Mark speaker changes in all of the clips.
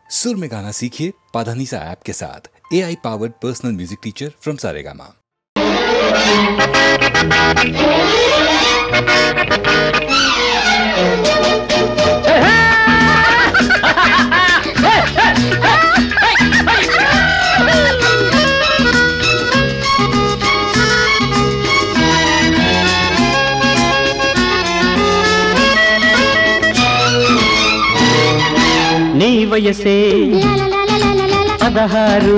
Speaker 1: सुर में गाना सीखिए पाधानीसा ऐप के साथ। AI powered personal music teacher from Saregama.
Speaker 2: నీ వయసే 16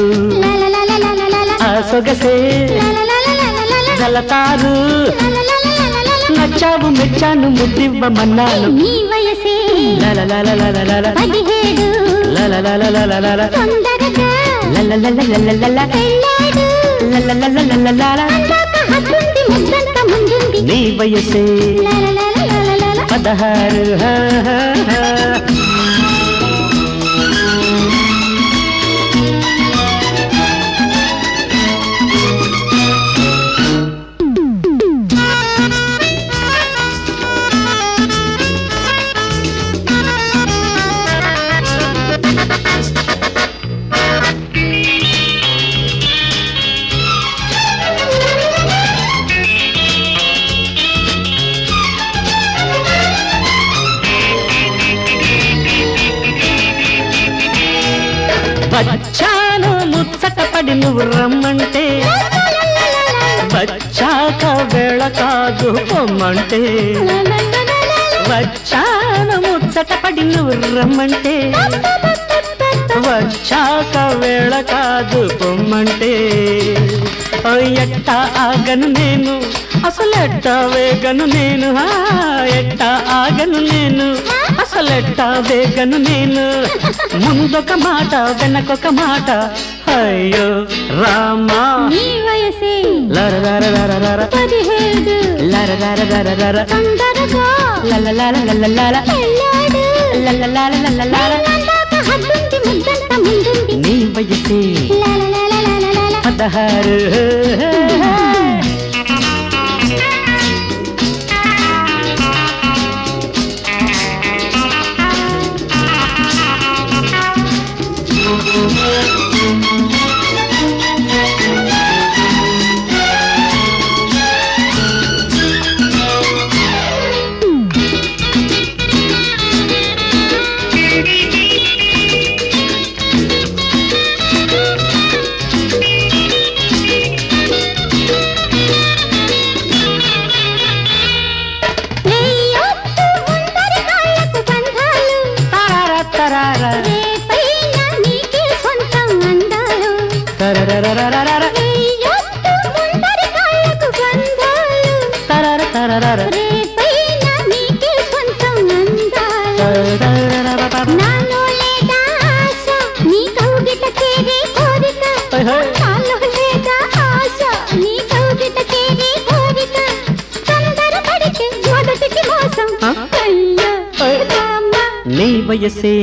Speaker 2: ఆ సొగసే జలతారు నచ్చావు మెచ్చాను ముద్దివ్వమన్నాను
Speaker 3: నీ వయసే
Speaker 2: 17
Speaker 3: తొందరగా
Speaker 2: పెళ్ళాడు
Speaker 3: అందాక హద్దుంది ముద్దంత ముందుంది
Speaker 2: నీ వయసే 16 వచ్చాను ముచ్చటపడి నువ్వు రమ్మంటే వచ్చాక వేళ కాదు పొమ్మంటే వచ్చాను ముచ్చటపడి నువ్వు రమ్మంటే వచ్చాక వేళ కాదు పొమ్మంటే ఎట్టా ఆగను నేను అసలెట్టా వేగను నేను ఎట్టా ఆగను నేను అసలెట్టా వేగను నేను ముందొక మాట వెనకొక మాట అయ్యో రామా
Speaker 3: నీ వయసే
Speaker 2: 17
Speaker 3: తొందరగా పెళ్ళాడు అందాక హద్దుంది ముద్దంత ముందుంది
Speaker 2: నీ వయసే 16 నీ వయసే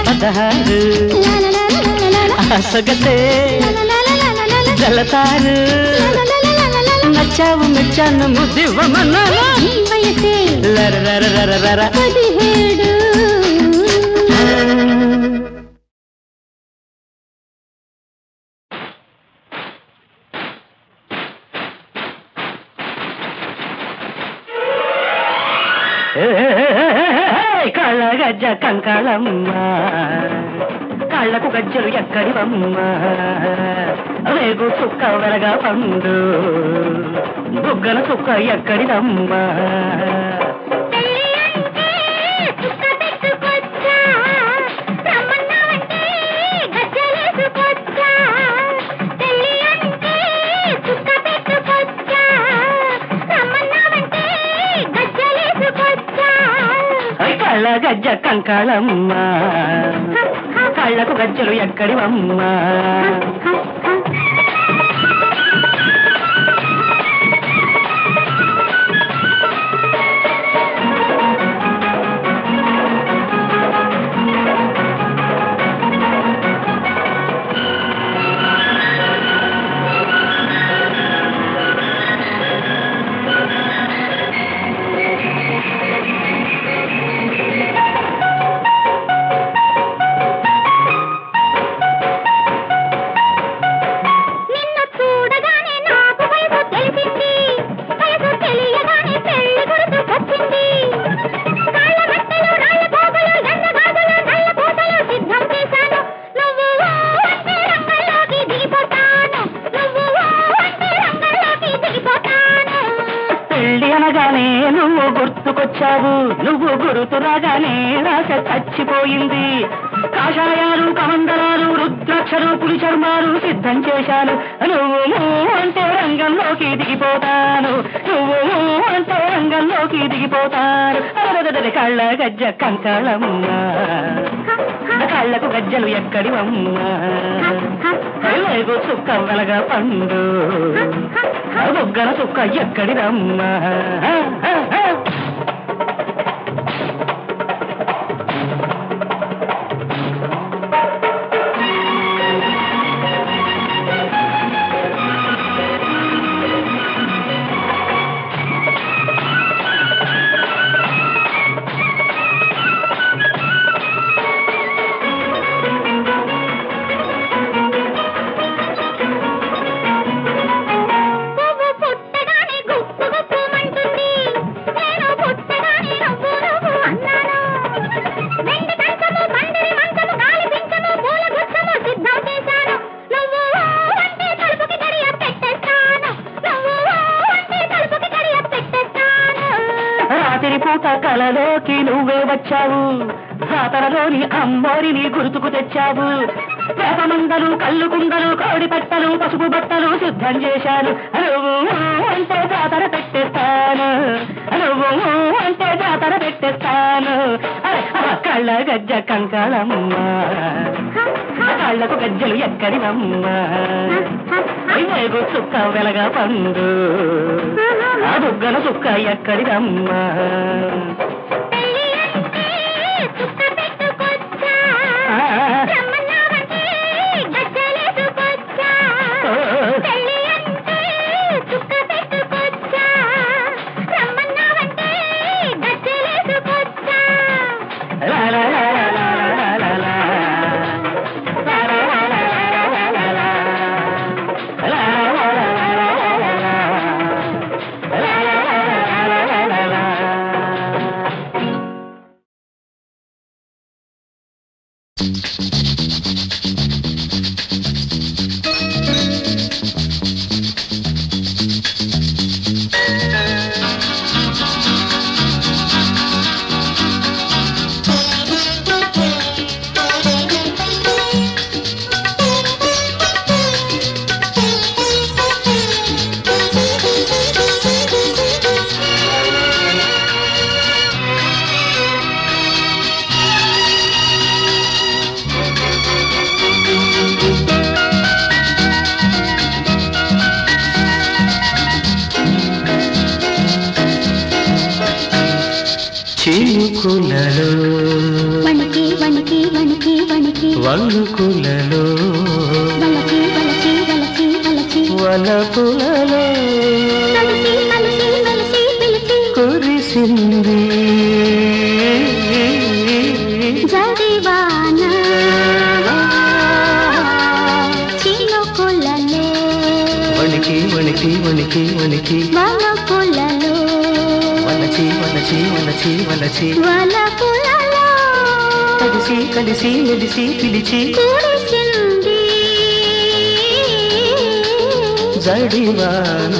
Speaker 2: 16 ఆ సొగసే జలతారు నచ్చావు మెచ్చాను ముద్దివ్వమన్నాను
Speaker 3: నీ వయసే
Speaker 2: 17 కళ్ళగజ్జ కంకాళమ్మ కళ్ళకు గజ్జలు ఎక్కడివమ్మ రేగు చుక్క వెలగా పండు బుగ్గన చుక్క ఎక్కడిదమ్మ గజ్జ కంకాళమ్మ కళ్ళకు గజ్జలు ఎక్కడివమ్మ వచ్చావు నువ్వు గురుతు రాగానే రాస చచ్చిపోయింది కాషాయాలు కమండలాలు రుద్రాక్షలు పులి చర్మాలు సిద్ధం చేశాను నువ్వు అంటే రంగంలోకి దిగిపోతాను నువ్వు అంటే రంగంలోకి దిగిపోతాను కళ్ళ గజ్జ కంకాళమ్మ కళ్ళకు గజ్జలు ఎక్కడివమ్మా కళ్ళకు చుక్క వెలగా పండు బొగ్గన చుక్క ఎక్కడిదమ్మా కలలోకి నువ్వే వచ్చావు జాతరలోని అమ్మోరిని గుర్తుకు తెచ్చావు వేపమందలు కళ్ళు కుండలు కోడి పెట్టలు పసుపు బట్టలు సిద్ధం చేశాను నువ్వు అంటే జాతర పెట్టేస్తాను నువ్వు అంటే జాతర పెట్టేస్తాను కళ్ళ గజ్జ కంకాళమ్మ కళ్ళకు గజ్జలు ఎక్కడివమ్మా వేగు చుక్క వెలగా పండు ఆ బుగ్గల చుక్క ఎక్కడిదమ్మా చినుకులలో వణికి వణికి వణికి వణికి వణుకులలో వలచి వలచి వలచి వలచి వలపులలో కలిసి కలిసి కలిసి పిలిచి కురిసింది జడివాన చినుకులలో వణికి వణికి వణికి వణికి వలపులలో వలచి వలచి వలచి వలచి వలపులలో కలిసి కలిసి మెలిసి పిలిచి కురిసింది జడివాన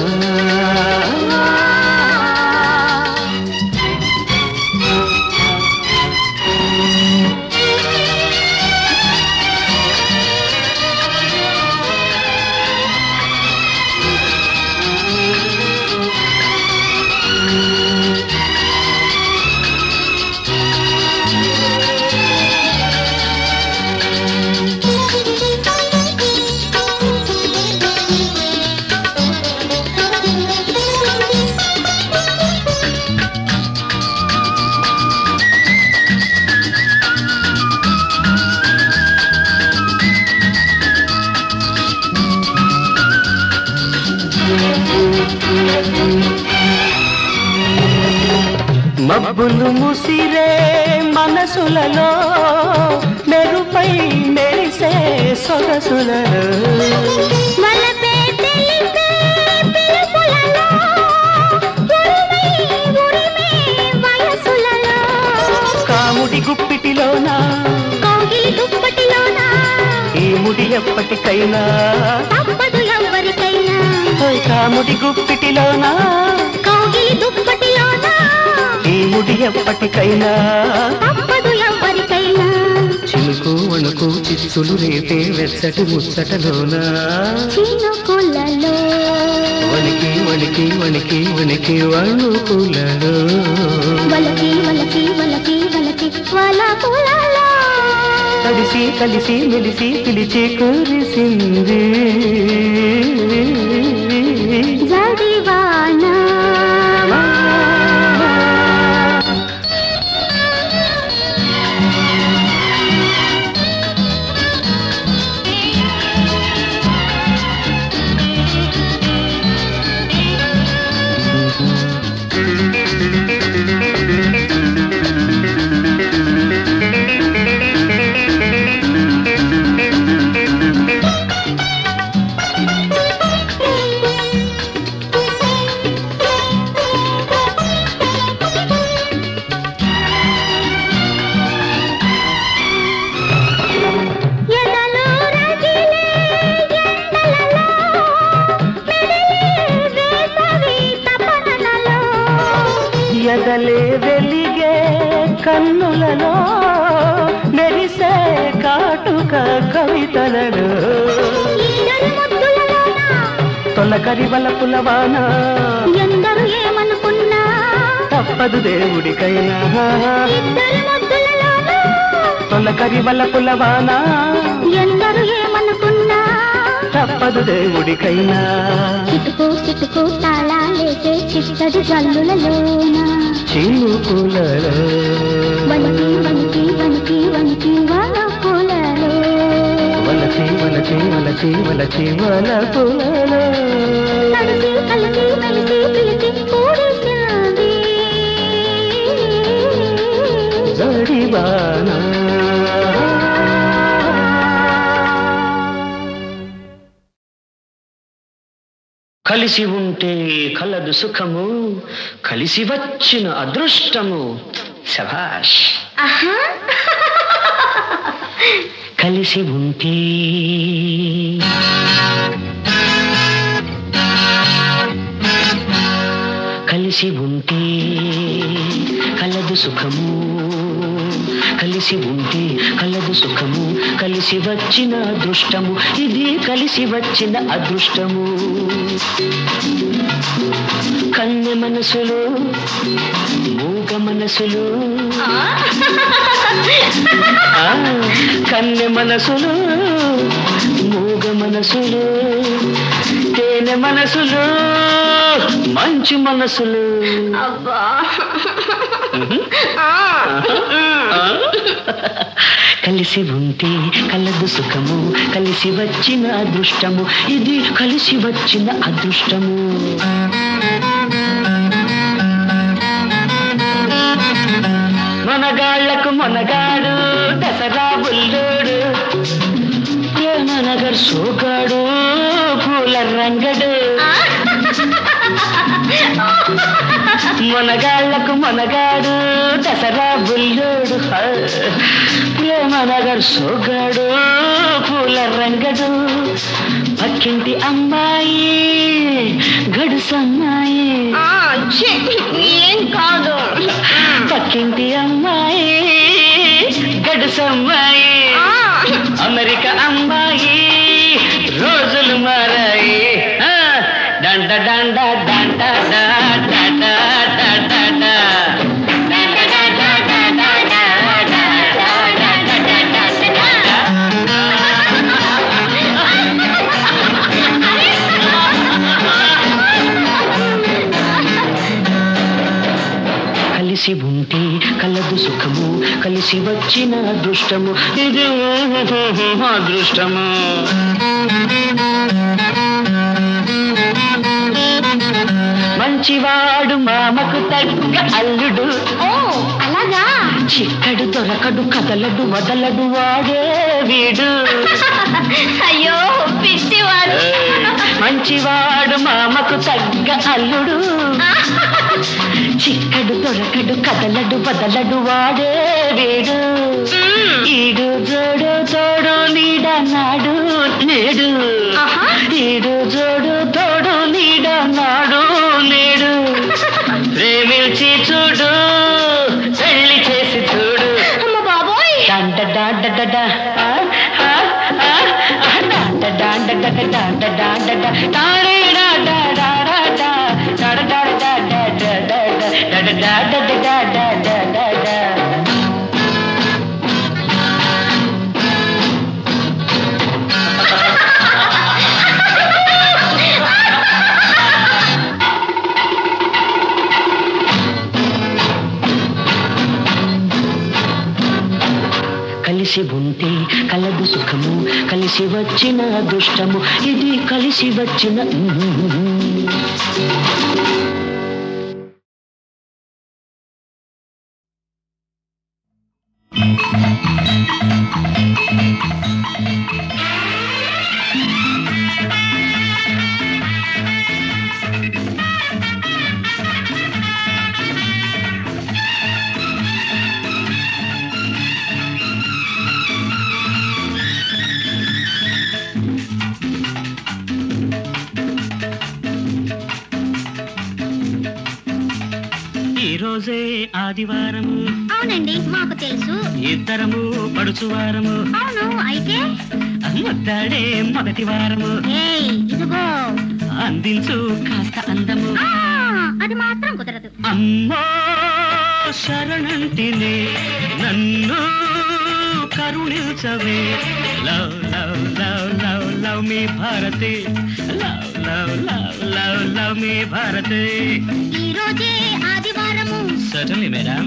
Speaker 2: మబ్బులు ముసిరే మనసులలో మెరుపై మెరిసే సొగసులలో వలపే తెలిపే పిలుపులలో ఉరిమే ఉరిమే వయసులలో కాముడి గుప్పిటిలోనా కౌగిలి దుప్పటిలోనా ఈ ముడి ఎప్పటికైనా తప్పదు ఎవరికైనా కాముడి గుప్పిటిలోనా కౌగిలి దుప్పటిలోనా ఈ ముడి ఎప్పటికైనా
Speaker 3: తప్పదు ఎవరికైనా
Speaker 2: చినుకు వణుకు చిచ్చులు రేపే వెచ్చటి ముచ్చటలోన
Speaker 3: చినుకులలో
Speaker 2: వణికి వణికి వణికి వణికి వణుకులలో
Speaker 3: వలకి వలకి వలకి వలకి వలకులలో
Speaker 2: కలిసి కలిసి మెలిసి పిలిచి కురిసింది
Speaker 3: జడివానా
Speaker 2: ఎదలే వెలిగే కన్నులలో మెరిసే కాటుక కవితలలో తొలకరి వలపులవాన
Speaker 3: ఎందరు ఏమనుకున్నా
Speaker 2: తప్పదు దేవుడికైనా తొలకరి వలపులవాన
Speaker 3: ఎందరు ఏమనుకున్నా
Speaker 2: తప్పదు దేవుడికైనా
Speaker 3: చిటుకు చిటుకు తాళాలేసే చిట్టడి జల్లులలోన
Speaker 2: చినుకులలో
Speaker 3: వణికి వణికి వణికి వణికి వలపులలో
Speaker 2: వలచి వలచి వలచి వలచి వలపులలో
Speaker 3: కలిసి కలిసి మెలిసి పిలిచి కూడిసింది
Speaker 2: జడివానా కలిసి ఉంటే కలదు సుఖము కలిసి వచ్చిన అదృష్టము శభాష్ కలిసి ఉంటే కలిసి ఉంటే కలదు సుఖము కలిసి ఉంటే కలదు సుఖము కలిసి వచ్చిన అదృష్టము ఇది కలిసి వచ్చిన అదృష్టము కన్నె మనసులు మూగ మనసులు కన్నె మనసులు మూగ మనసులు తేనె మనసులు మంచి మనసులు కలిసి ఉంటే కలదు సుఖము కలిసి వచ్చిన అదృష్టము ఇది కలిసి వచ్చిన అదృష్టము మనగాళ్లకు మనగాడు దసరా బుల్లోడు ప్రేమనగర్ సోగాడు పూల రంగడు మనగాళ్లకు మనగాడు దసరా బుల్లోడు ప్రేమనగర్ సోగాడు పూల రంగడు పక్కింటి అమ్మాయి గడుసమ్మాయి
Speaker 3: ఏం కాదు
Speaker 2: పక్కింటి అమ్మాయి గడుసమ్మాయి అమెరికా అమ్మాయి రోజులు మారాయి డండ డండ డండ డండ డండ కలిసి ఉంటే కలదు సుఖము కలిసి వచ్చిన అదృష్టము ఇది అదృష్టము మంచివాడు మామకు తగ్గ అల్లుడు
Speaker 3: అలాగా
Speaker 2: చిక్కడు దొరకడు కదలడు వదలడు వాడే వీడు
Speaker 3: అయ్యో పిచ్చివాడు
Speaker 2: మంచివాడు మామకు తగ్గ అల్లుడు చిక్కడు దొరకడు కదలడు వదలడు వాడే వీడు ఈడు జోడు తోడు నీడన్నాడు నేడు ఈడు జోడు తోడు నీడన్నాడు నేడు ప్రేమించి చూడు కలిసి ఉంటే కలదు సుఖము, కలిసి వచ్చిన అదృష్టము, ఇది కలిసి వచ్చిన రోజే ఆదివారము.
Speaker 3: అవునండి, మాకు తెలుసు.
Speaker 2: ఇద్దరము పడుచువారము.
Speaker 3: అవును, అయితే
Speaker 2: ముద్దాడే మొదటి వారము.
Speaker 3: ఇదిగో
Speaker 2: అందించు కాస్త అందము.
Speaker 3: అది మాత్రం కుదరదు.
Speaker 2: అమ్మో శరణంటిని నన్ను కరుణించవే. Love love love love love me Bharati, love love love love love me Bharati.
Speaker 3: ఈ రోజే ఆదివారము.
Speaker 2: Certainly madam.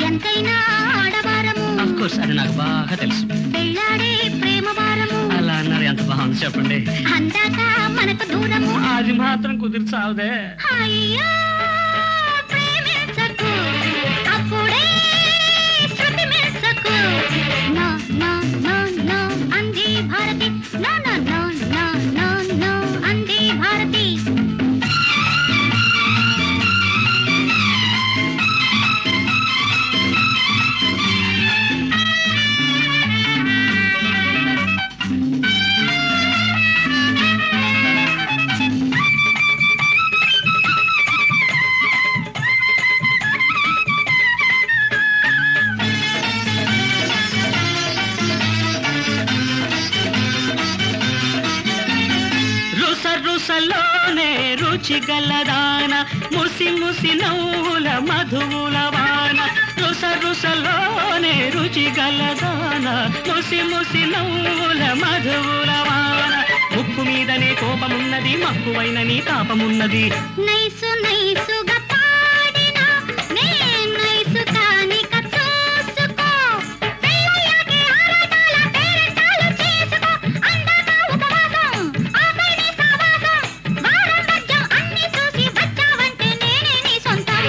Speaker 3: ఎంతైనా ఆడవారము.
Speaker 2: ఆఫ్ కోర్స్, అది నాకు బాగా తెలుసు.
Speaker 3: పెళ్ళాడే ప్రేమ వారము.
Speaker 2: అలా అన్నారు, ఎంత బాగుంది చెప్పండి.
Speaker 3: అందాక మనకు దూరము.
Speaker 2: అది మాత్రం కుదిర్చావుదే.
Speaker 3: అయ్యో ప్రేమించకు, అప్పుడే శృతి మెచ్చకు. నో నో నో నో అంది Bharati. No no no no no no అంది భారతి.
Speaker 2: రుసలోనే రుచి గలదాన, ముసి ముసి నవ్వుల మధువుల వాన. రుసలోనే రుచి గలదాన, ముసి ముసి నవ్వుల మధువుల వాన. ముక్కు మీదనే కోపమున్నది, మక్కువైన నీ తాపమున్నది.
Speaker 3: నైసు నైసుగా పాడినా నే నైసు కానిక చూసుకో. పెళ్ళయ్యాకే ఆరాటాల పేరెంటాలు చేసుకో. అందాక ఉపవాసం, ఆపై నీ సావాసం. వారం మధ్యం అన్ని చూసి వచ్చావంటే నేనే నీ సొంతం.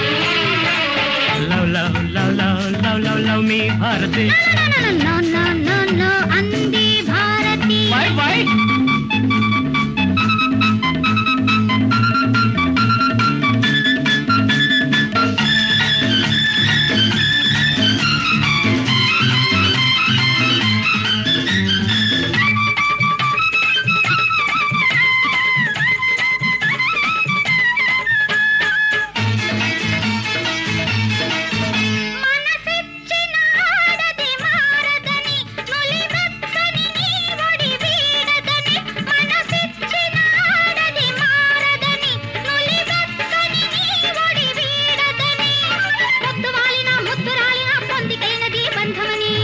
Speaker 2: Love love love love love love love me Bharati.
Speaker 3: No no no no అంది భారతి.
Speaker 2: వై వై
Speaker 3: మనసిచ్చిన ఆడది మారదని, నులిమెత్తని నీ ఒడి వీడదని. మనసిచ్చిన ఆడది మారదని, నులిమెత్తని నీ ఒడి వీడదని. పొద్దువాలిన ముద్దురాలిన పొందికైనది బంధమని.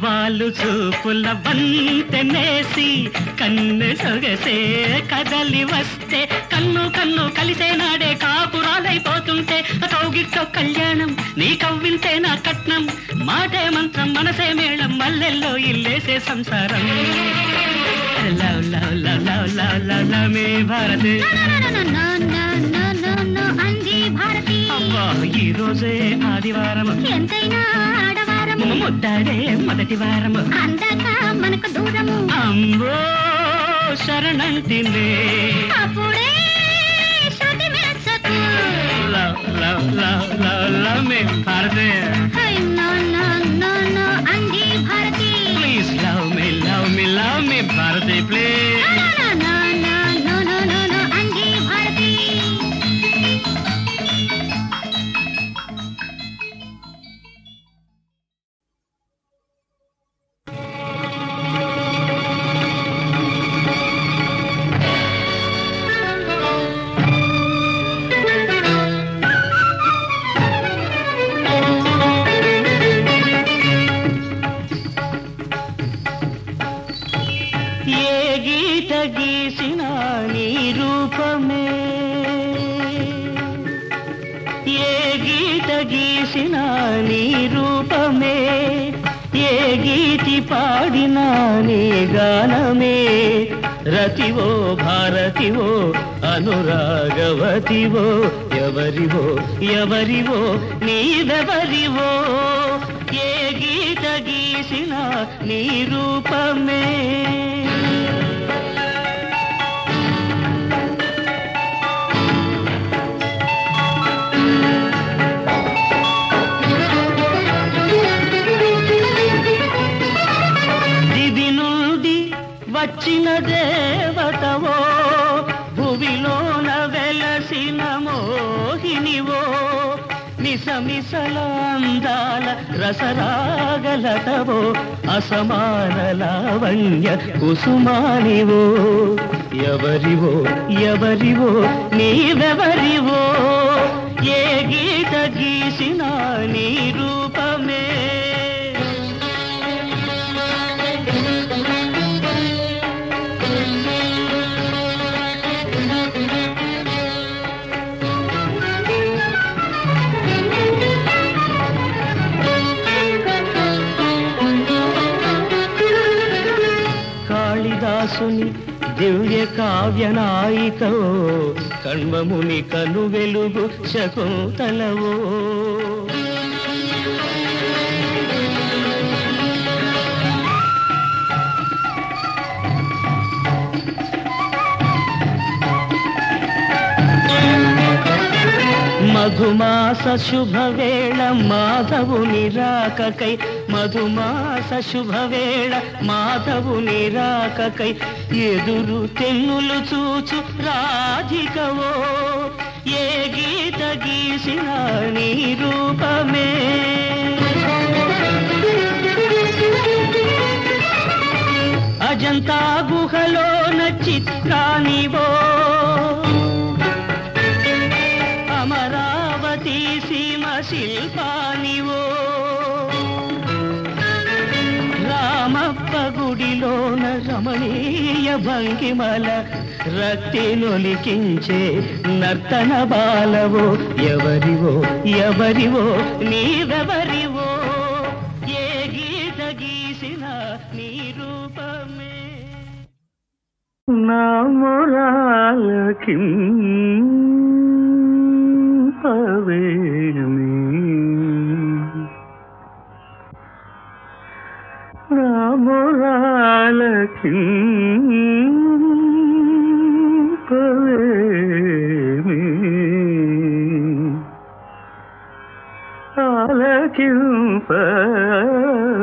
Speaker 2: వాళ్ళు చూపుల వంతెనేసి కన్ను సొగసే కదలి వస్తే, కన్ను కన్ను కలిసే నాడే కాపురాలైపోతుంటే. కౌగిట్లో కళ్యాణం, నీ కవ్వింతే నా కట్నం. మాటే మంత్రం, మనసే మేళం, మల్లెల్లో ఇల్లేసే సంసారం. Love love love love love love love me Bharati.
Speaker 3: No no no no no no అంది భారతి.
Speaker 2: అబ్బా ఈ రోజే ఆదివారము.
Speaker 3: ఎంతైనా ఆడవారము.
Speaker 2: ముద్దాడే మొదటి వారము.
Speaker 3: అందాక మనకు దూరము.
Speaker 2: అమ్మో శరణంటిని.
Speaker 3: అప్పుడే శృతి మెచ్చకు.
Speaker 2: Love love love love love me Bharati.
Speaker 3: Hi no no no no అంది Bharati.
Speaker 2: Please love me love me love me Bharati please.
Speaker 3: No no no no no no no అంది భారతి.
Speaker 2: ఏ గీత గీసిన నీ రూపమే ఏ గీత గీసిన నీ రూపమే ఏ గీతి పాడినా నీ గానమే రతివో భారతివో అనురాగవతివో ఎవరివో ఎవరివో నీవెవరివో ఏ గీత గీసిన నీ రూపమే వచ్చిన దేవతవో భువిలోన వెలసిన మోహినివో మిసమిసల అందాల రసరాగలతవో అసమాన లావణ్య కుసుమానివో ఎవరివో ఎవరివో నీవెవరివో ఏ గీత గీసిన నీ రూపమే కాళిదాసుని దివ్య కావ్య నాయికో కణ్వముని కను వెలుగు శకుంతలవో మధుమాస శుభవేళ మాధవుని రాకకై మధుమాస శుభవేళ మాధవుని రాకకై ఎదురు తెన్నులు చూచు రాధికవో ఏ గీత గీసిన నీ రూపమే అజంతా గుహలోన చిత్రానివో అమరావతి సీమ శిల్పానివో రామప్ప గుడిలోన రమణీయ భంగిమల రక్తి నొలికించే నర్తన బాలవో ఎవరివో ఎవరివో నీవెవరివో ఏ గీత గీసిన నీ రూపమే నా మొరాలకి పవేమి నా మొరాలకి పవేమి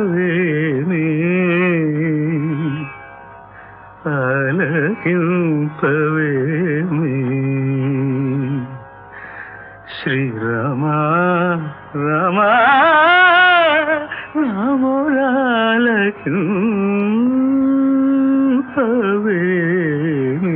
Speaker 2: ఆలకింపవేమి ఆలకింపవేమి శ్రీరామా రామా రామోరాలకింపవేమి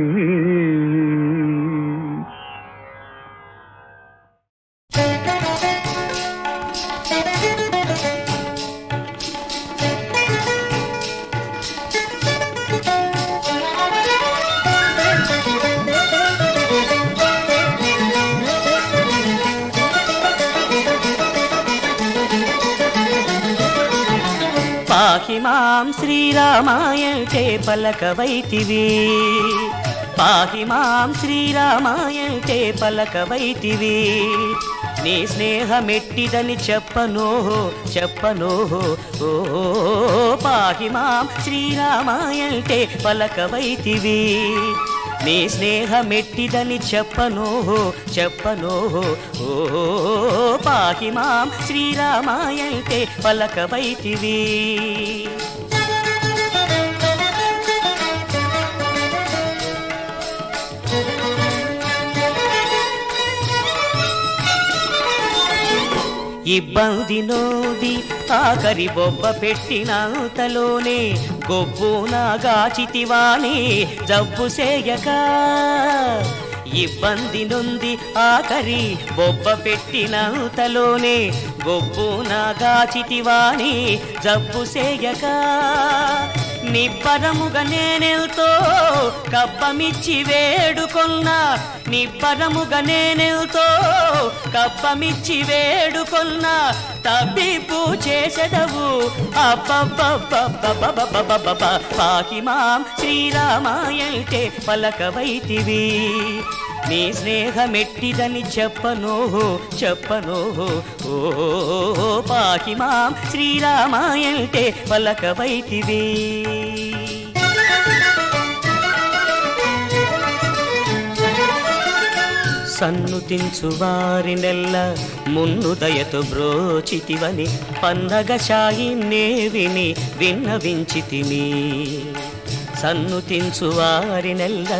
Speaker 2: పాహి మాం శ్రీరామాయంటే పలకవైతివి పాహి మాం శ్రీరామాయంటే పలకవైతివి నీ స్నేహమెట్టిదని చెప్పనోహో చెప్పనోహో ఓ పాహి మాం శ్రీరామాయంటే పలకవైతివి నీ స్నేహమెట్టిదని చెప్పనోహో చెప్పనోహో ఓ పాహి మాం శ్రీరామాయంటే పలకవైతివి ఇబ్బంది నోది ఆఖరి బొబ్బ పెట్టినంతలోనే గొబ్బునా గాచితివాని జబ్బు సేయక ఇబ్బంది నొంది ఆఖరి బొబ్బ పెట్టినంతలోనే గొబ్బునా గాచితివాని జబ్బు సేయక
Speaker 4: నిబ్బరముగా నేనెల్తో కప్పమిచ్చి వేడుకొన్నా నిబ్బరముగా నేనెల్తో కప్పమిచ్చి వేడుకొన్నా తప్పిపు చేసెదవు అబ్బబ్బబ్బబ్బబ్బబ్బబ్బబ్బ పాకి మాం శ్రీరామాయంటే పలకవైతివి నీ స్నేహమెట్టిదని చెప్పనో ఓ పాకి మాం శ్రీరామాయంటే పలకవైతివి సన్నుతించు వారినెల్ల మున్నుదయతో బ్రోచితివని పన్నగశాయిన్నే విని విన్నవించితిని సన్నుతించు వారినెల్ల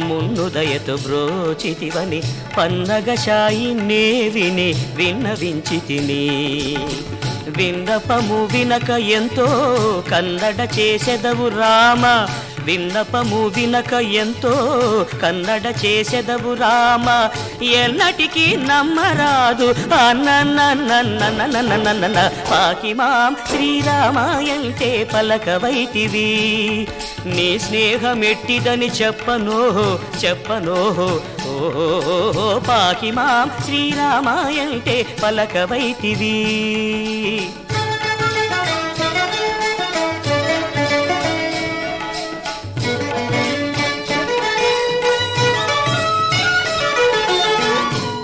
Speaker 4: మున్నుదయతో బ్రోచితివని పన్నగశాయిన్నే విని విన్నవించితిని విన్నపము వినక ఎంతో కన్నడ చేసెదవు రామ విన్నపము వినక ఎంతో కన్నడ చేసెదవు రామ ఎన్నటికీ నమ్మరాదు అన్న పాకి మాం శ్రీరామాయంటే పలకవైతివి నీ స్నేహమెట్టిదని చెప్పనో ఓ పాకి మాం శ్రీరామాయంటే పలకవైతివి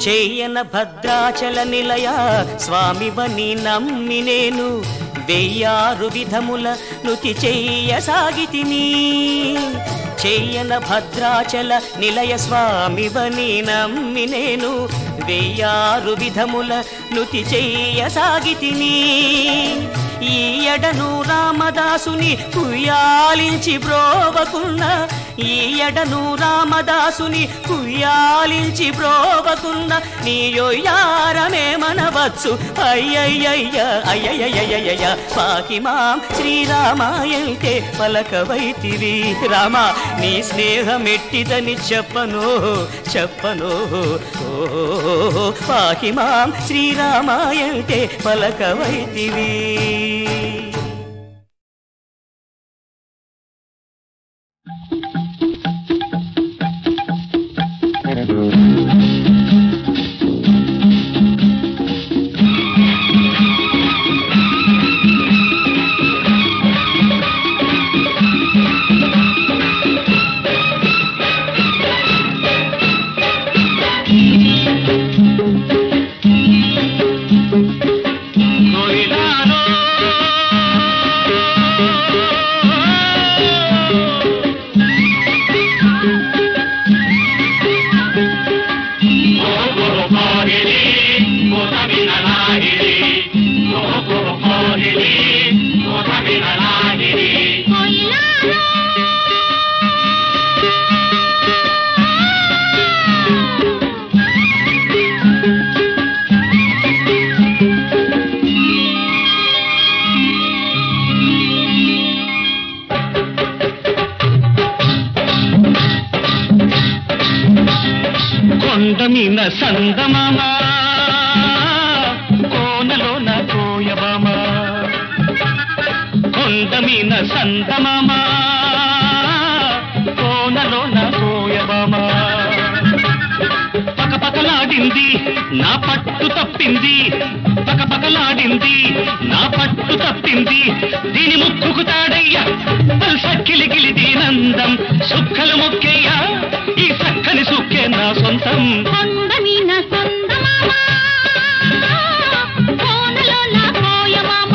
Speaker 4: చెయ్యన భద్రాచల నిలయ స్వామివని నమ్మి నేను 1006 విధముల నుతి చెయ్యసాగితిని చెయ్యన భద్రాచల నిలయ స్వామివని నమ్మి నేను 1006 విధముల నుతి చెయ్యసాగితిని ఈ ఎడను రామదాసుని కుయ్యాలించి బ్రోవకున్న ఈ ఎడను రామదాసుని కుయ్యాలించి బ్రోవకున్న నీ యొయ్యారమే మనవచ్చు అయ్యయ్యయ్య పాకి మాం శ్రీరామాయంటే పలకవైతివి రామా నీ స్నేహమెట్టిదని చెప్పనో ఓ పాకి మాం శ్రీరామాయంటే పలకవైతివి
Speaker 2: కొండమీన సందమామ కోనలోన కోయబామ కొండమీన సందమామ కోనలోన కోయబామ పకపకలాడింది నా పట్టు తప్పింది పకపకలాడింది నా పట్టు తప్పింది దీని ముక్కుకు తాడయ్యా సక్కిలిగిలి దీనందం సుక్కలు మొక్కయ్యా ఈ సక్కని సుక్కే నా సొంతం
Speaker 3: కొండమీన సందమామ కోనలోన కోయమామ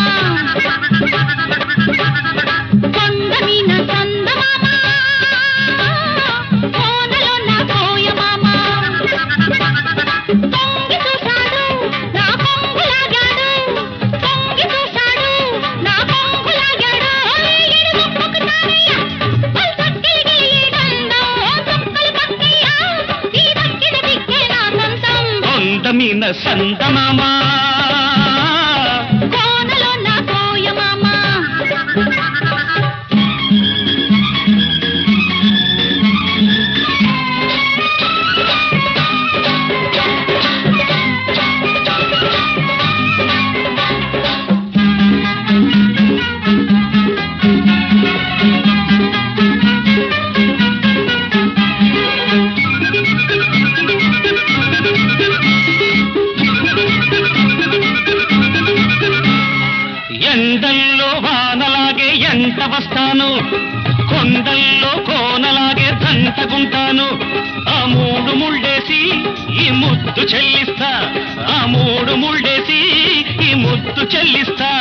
Speaker 3: కొండమీన సందమామ కోనలోన కోయమామ తొంగి చూశాడు నా కొంగులాగాడు తొంగి చూశాడు నా కొంగులాగాడు ఈడు ముక్కుకు తారయ్యా సక్కిలిగిలి దండం సుక్కలు పక్కయ్యా ఈ దక్కిన దిక్కే నా సొంతం
Speaker 2: కొండమీన సందమామ
Speaker 3: కోనలోన కోయమామ
Speaker 2: ఎండల్లో వానలాగే ఎంట వస్తాను, కొండల్లో కోనలాగే దంటకుంటాను. ఆ మూడు ముళ్ళేసి ఈ ముద్దు చెల్లిస్తా, ఆ మూడు ముళ్ళేసి ఈ ముద్దు చెల్లిస్తా.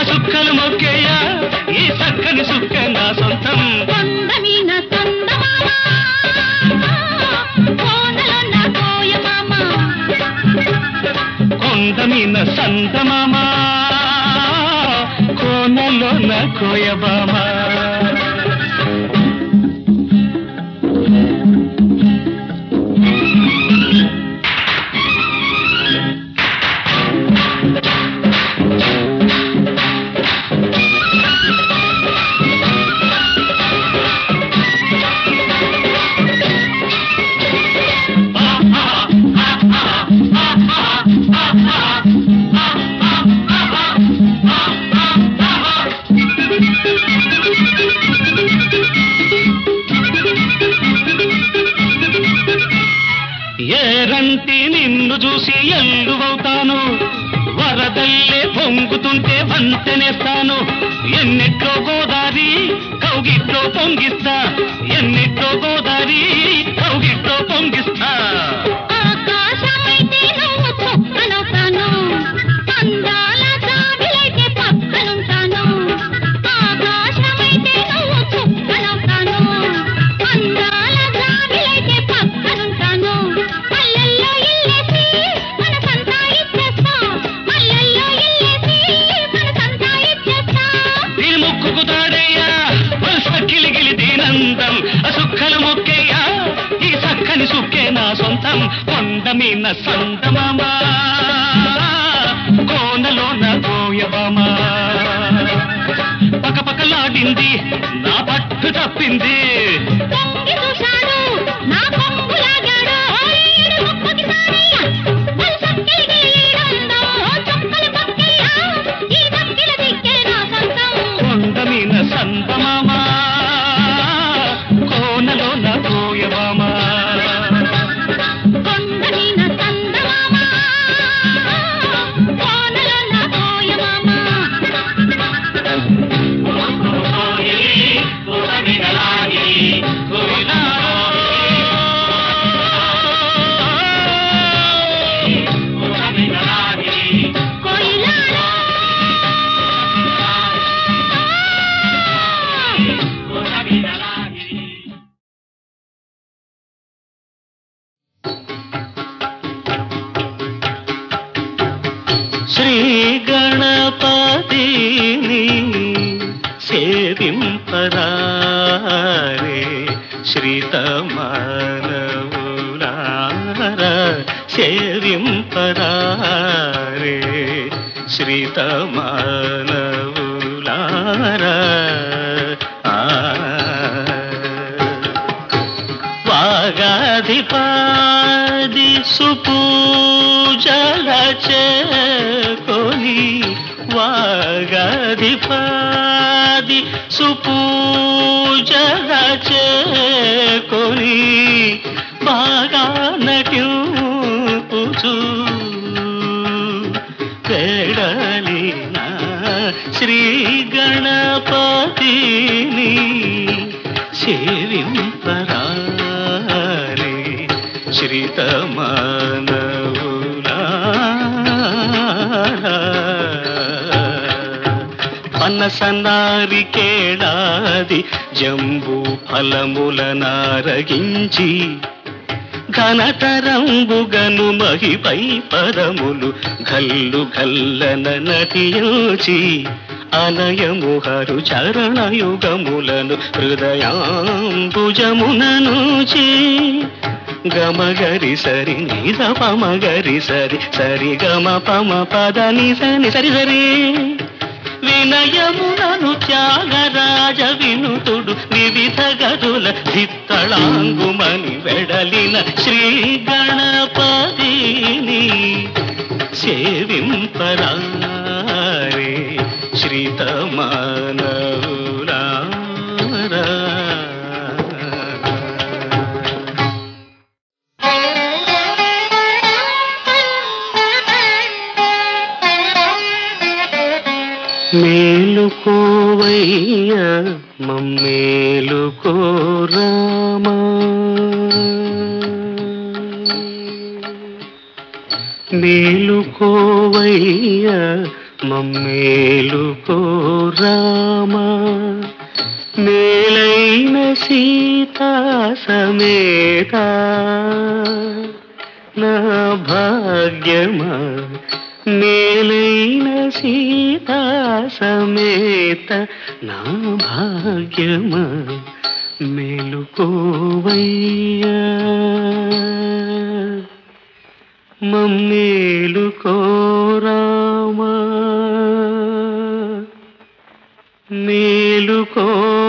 Speaker 2: సుక్కలు మొక్కేయ ఈ సక్కని సుక్క నా సొంతం. కొండమీన సందమామ కోనలో నా కోయమామ, కొండమీన సందమామ కోనలో నా కోయమామ. ఏరంటి నిన్ను చూసి ఎల్లువవుతాను, వరదల్లే పొంగుతుంటే వంతెనేస్తాను. ఎన్నిట్లో గోదారి కౌగిట్లో పొంగిస్తా, ఎన్నిట్లో గోదారి కౌగిట్లో పొంగిస్తా. ఆకాశమైతే నువ్వు చొక్కనవుతాను, అందాల జాబిలైతే పక్కనుంటాను. ఆకాశమైతే నువ్వు చొక్కనవుతాను, అందాల జాబిలైతే పక్కనుంటాను. మల్లెల్లో ఇల్లేసి మనసంతా ఇచ్చేస్తా, మల్లెల్లో ఇల్లేసి మనసంతా ఇచ్చేస్తా. దీని ముక్కుకు తాడయ్యా సక్కిలిగిలి దీనందం, సుక్కలు మొక్కేయ్యా ఈ సక్కని సుక్కే నా సొంతం. కొండమీన సందమామ కోనలో నా కోయమామ. పకపకలాడింది నా పట్టు తప్పింది, పొంగి చూశాడు నా పొంగు లాగాడు. ఈడు ముక్కుకి సారయ్యా సక్కిలిగిలి ఈడందో, చొక్కలు మొక్కేయ్యా ఈ దక్కిల దిక్కే నా సొంతం. కొండమీన సందమామ కోనలో నా కోయమామ, కొండమీన సందమామ కోనలో నా కోయమామ. శ్రీ గణపతిని సేవింపరారే శ్రీతమానవులారా, సేవింపరారే శ్రీతమానవులారా. వాగాధిపాది సుపూజల చేకొని, వాగాధిపాది సుపూజల చేకొని బాగా నటింపుచు వేడలిన శ్రీ గణపతిని సేవింపరారే శ్రీతమానవులారా. పనసనారికేళాది జంబూ ఫలముల నారగించి, ఘనతరంబుగను మహిపై పదములు గల్లు గల్లన నటించి, అనయము హరు చరణయుగములను హృదయాంబుజముననుచి గమగరి సరి నిజ పమగరి సరి సరి గమ పమ పద నిజ సరి సరి వినయమునను త్యాగరాజ వినుతుడు వివిధ గదుల ధిత్తళాంగుమని వెడలిన శ్రీ గణపతిని సేవింపరారే శ్రీతమానవులారా. మేలుకోవయ్యా మమ్మేలుకో రామా, మేలుకోవయ్యా మమ్మేలుకో రామా, మేలైన సీతా సమేత నా భాగ్యమా, మేలైన సీతా సమేత నా భాగ్యమా, మేలుకోవయ్యా మమ్మేలుకో రామా, మేలుకోవయ్యా.